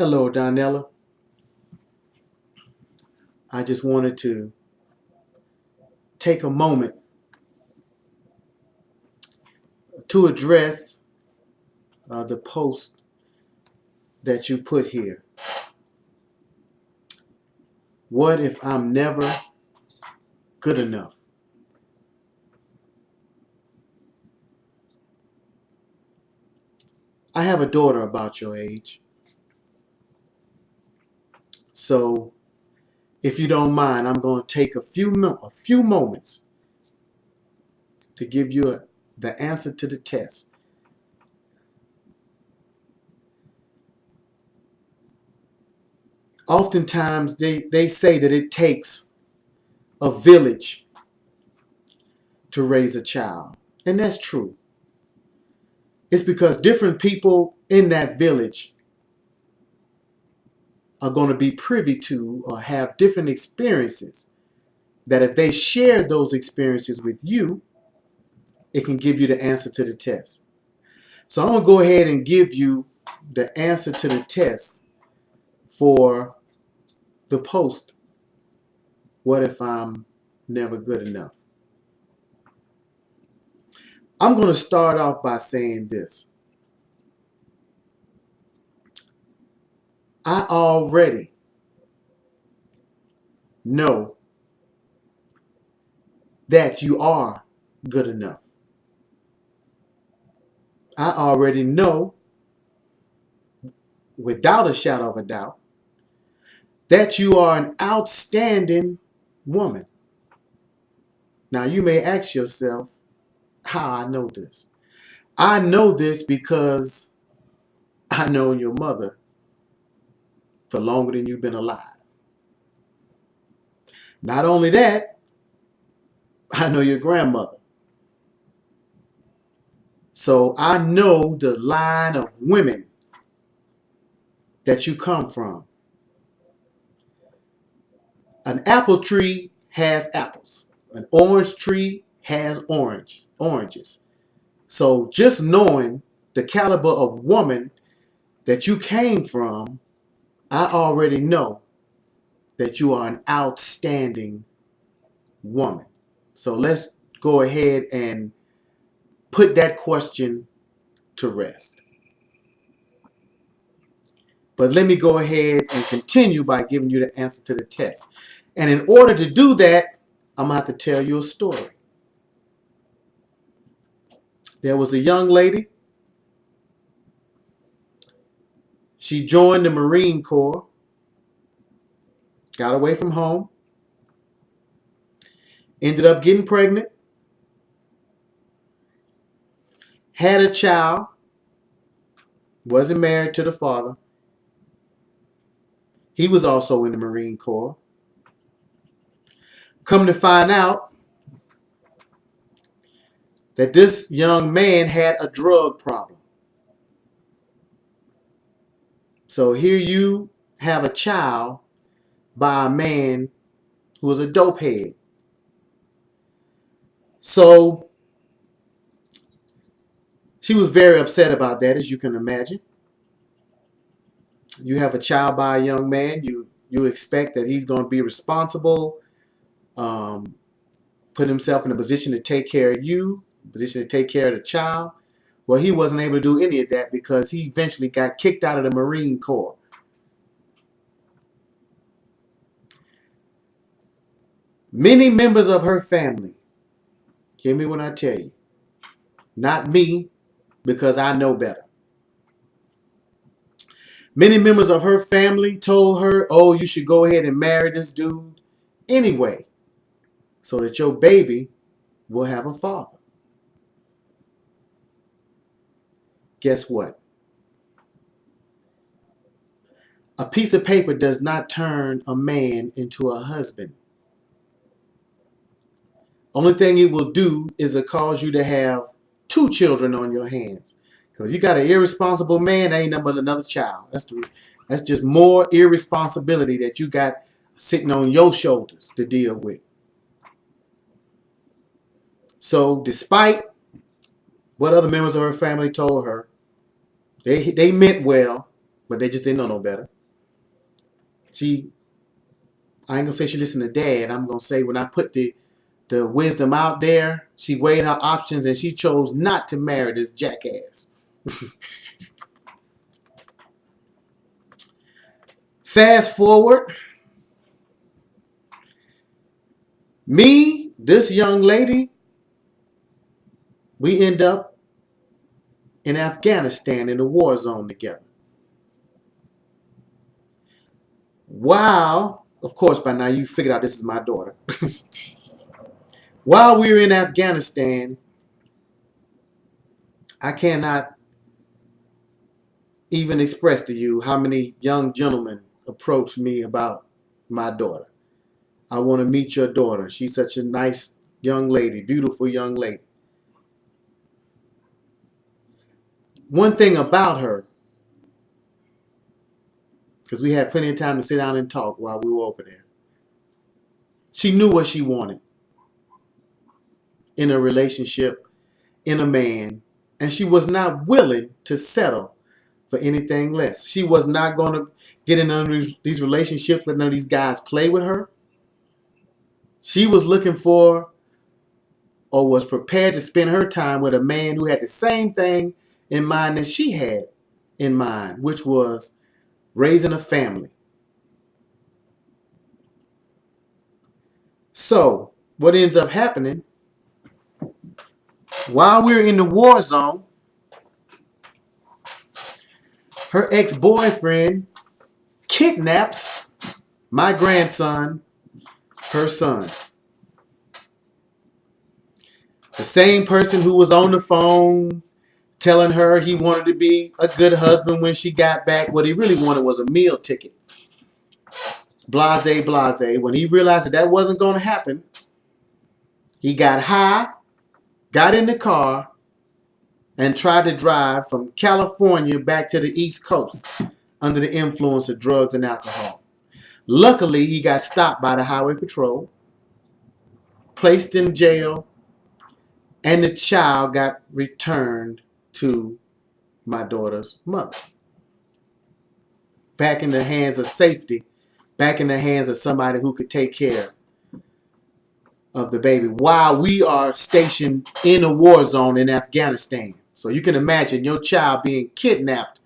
Hello, Donella. I just wanted to take a moment to address the post that you put here. What if I'm never good enough? I have a daughter about your age. So, if you don't mind, I'm going to take a few moments to give you the answer to the test. Oftentimes, they say that it takes a village to raise a child. And that's true. It's because different people in that village are going to be privy to or have different experiences that if they share those experiences with you, it can give you the answer to the test. So I'm going to go ahead and give you the answer to the test for the post. What if I'm never good enough? I'm going to start off by saying this. I already know that you are good enough. I already know, without a shadow of a doubt, that you are an outstanding woman. Now, you may ask yourself how I know this. I know this because I know your mother for longer than you've been alive. Not only that, I know your grandmother. So I know the line of women that you come from. An apple tree has apples. An orange tree has oranges. So just knowing the caliber of woman that you came from, I already know that you are an outstanding woman. So let's go ahead and put that question to rest. But let me go ahead and continue by giving you the answer to the test. And in order to do that, I'm going to have to tell you a story. There was a young lady. She joined the Marine Corps, got away from home, ended up getting pregnant, had a child, wasn't married to the father. He was also in the Marine Corps. Come to find out that this young man had a drug problem. So here you have a child by a man who was a dope head. So she was very upset about that, as you can imagine. You have a child by a young man. You expect that he's going to be responsible, um, put himself in a position to take care of you, position to take care of the child. Well, he wasn't able to do any of that because he eventually got kicked out of the Marine Corps. Many members of her family, hear me when I tell you, not me, because I know better. Many members of her family told her, oh, you should go ahead and marry this dude anyway, so that your baby will have a father. Guess what? A piece of paper does not turn a man into a husband. Only thing it will do is it cause you to have two children on your hands. Because if you got an irresponsible man, that ain't nothing but another child. That's just more irresponsibility that you got sitting on your shoulders to deal with. So despite what other members of her family told her, they meant well. but they just didn't know no better. I ain't gonna say she listened to dad. I'm gonna say when I put the wisdom out there, she weighed her options and she chose not to marry this jackass. Fast forward, this young lady, we end up in Afghanistan in the war zone together. While, of course, by now you figured out this is my daughter. While we were in Afghanistan, I cannot even express to you how many young gentlemen approached me about my daughter. I want to meet your daughter. She's such a nice young lady, beautiful young lady. One thing about her, because we had plenty of time to sit down and talk while we were over there, she knew what she wanted in a relationship, in a man, and she was not willing to settle for anything less. She was not going to get in these relationships, let none of these guys play with her. She was looking for, or was prepared to spend her time with, a man who had the same thing in mind that she had in mind, which was raising a family. So what ends up happening, while we're in the war zone, her ex-boyfriend kidnaps my grandson, her son. The same person who was on the phone telling her he wanted to be a good husband when she got back. What he really wanted was a meal ticket. Blase, blase. When he realized that wasn't going to happen, he got high, got in the car, and tried to drive from California back to the East Coast under the influence of drugs and alcohol. Luckily, he got stopped by the highway patrol, placed in jail, and the child got returned to my daughter's mother. Back in the hands of safety, back in the hands of somebody who could take care of the baby while we are stationed in a war zone in Afghanistan. So you can imagine your child being kidnapped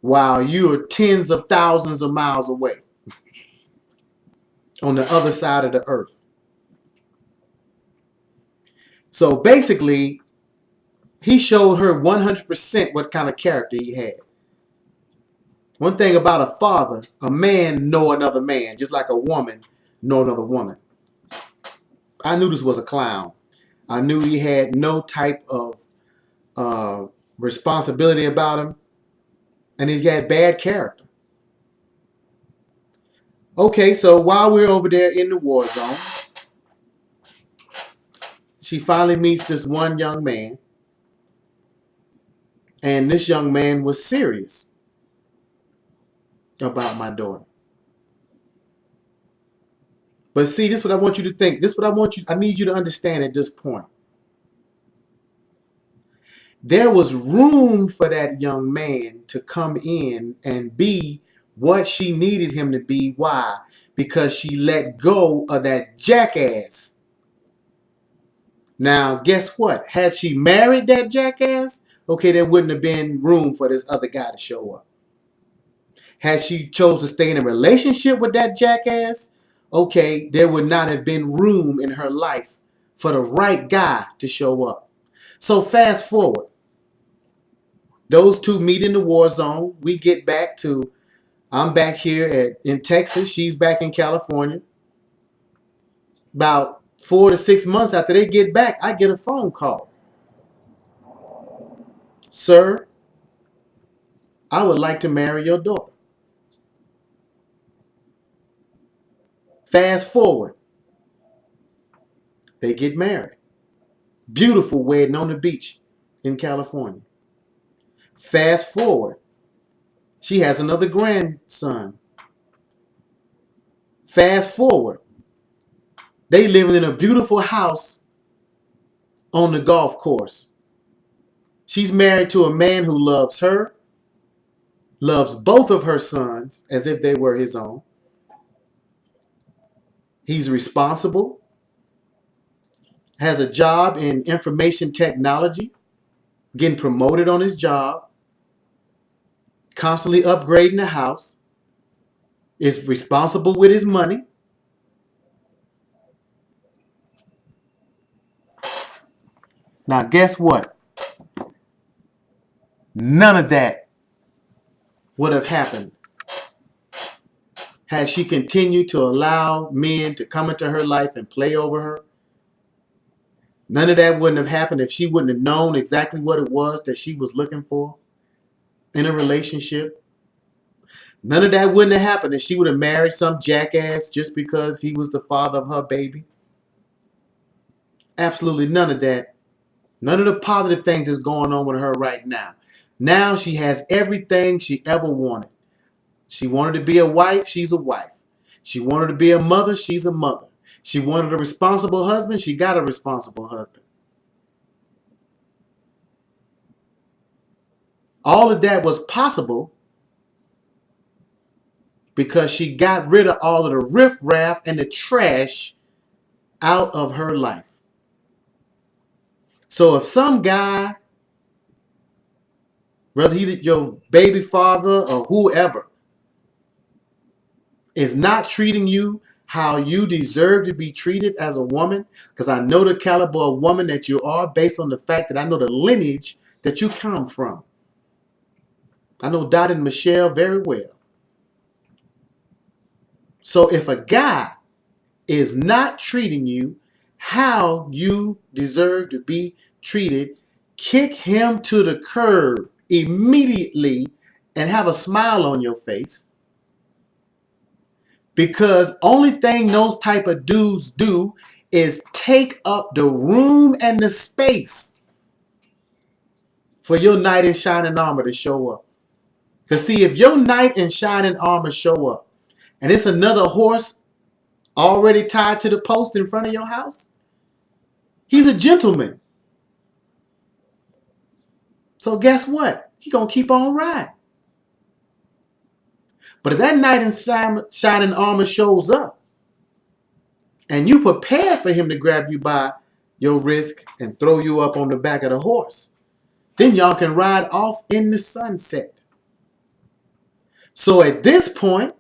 while you are tens of thousands of miles away on the other side of the earth. So basically, he showed her 100% what kind of character he had. One thing about a father, a man know another man, just like a woman know another woman. I knew this was a clown. I knew he had no type of responsibility about him, and he had bad character. Okay, so while we're over there in the war zone, she finally meets this one young man, and this young man was serious about my daughter. But see, this is what I want you to think. This is what I need you to understand at this point. There was room for that young man to come in and be what she needed him to be. Why? Because she let go of that jackass. Now, guess what? Had she married that jackass, okay, there wouldn't have been room for this other guy to show up. Had she chose to stay in a relationship with that jackass, okay, there would not have been room in her life for the right guy to show up. So fast forward. Those two meet in the war zone. We get back to, I'm back here in Texas. She's back in California. About 4 to 6 months after they get back, I get a phone call. Sir, I would like to marry your daughter. Fast forward. They get married. Beautiful wedding on the beach in California. Fast forward. She has another grandson. Fast forward. They living in a beautiful house on the golf course. She's married to a man who loves her. loves both of her sons as if they were his own. He's responsible, has a job in information technology, getting promoted on his job, constantly upgrading the house, is responsible with his money. Now, guess what? None of that would have happened had she continued to allow men to come into her life and play over her. None of that wouldn't have happened if she wouldn't have known exactly what it was that she was looking for in a relationship. None of that wouldn't have happened if she would have married some jackass just because he was the father of her baby. Absolutely none of that. None of the positive things that's going on with her right now. Now she has everything she ever wanted. She wanted to be a wife, she's a wife. She wanted to be a mother, she's a mother. She wanted a responsible husband, she got a responsible husband. All of that was possible because she got rid of all of the riffraff and the trash out of her life. So if some guy, whether he's your baby father or whoever, is not treating you how you deserve to be treated as a woman, because I know the caliber of woman that you are based on the fact that I know the lineage that you come from. I know Dot and Michelle very well. So if a guy is not treating you how you deserve to be treated, kick him to the curb immediately and have a smile on your face. Because only thing those type of dudes do is take up the room and the space for your knight in shining armor to show up. Because see, if your knight in shining armor show up and it's another horse already tied to the post in front of your house, he's a gentleman. So guess what? He gonna keep on riding. But if that knight in shining armor shows up and you prepare for him to grab you by your wrist and throw you up on the back of the horse, then y'all can ride off in the sunset. So at this point,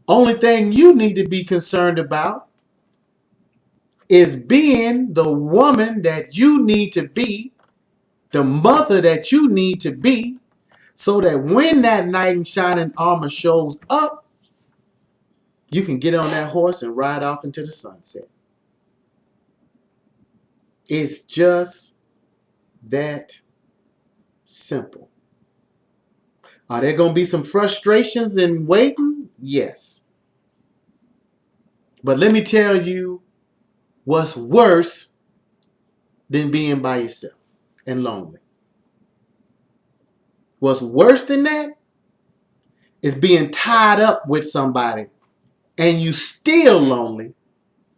only thing you need to be concerned about is being the woman that you need to be, the mother that you need to be, so that when that knight in shining armor shows up, you can get on that horse and ride off into the sunset. It's just that simple. Are there going to be some frustrations in waiting? Yes. But let me tell you what's worse than being by yourself and lonely. What's worse than that is being tied up with somebody and you still lonely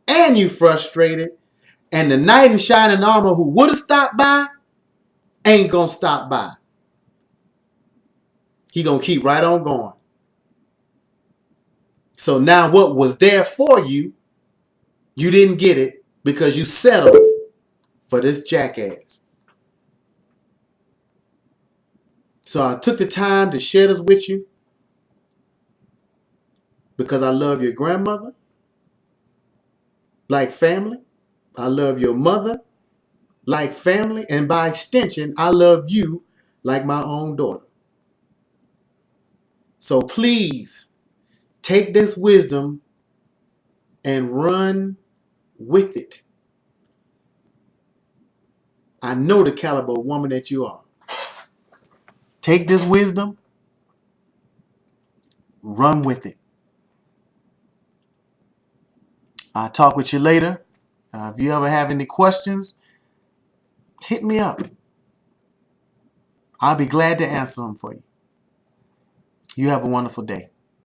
and you frustrated, and the knight in shining armor who would have stopped by ain't gonna stop by. He gonna keep right on going. So now what was there for you, you didn't get it because you settled for this jackass. So I took the time to share this with you because I love your grandmother like family. I love your mother like family. And by extension, I love you like my own daughter. So please take this wisdom and run with it. I know the caliber of woman that you are. Take this wisdom, run with it. I'll talk with you later. If you ever have any questions, hit me up. I'll be glad to answer them for you. You have a wonderful day.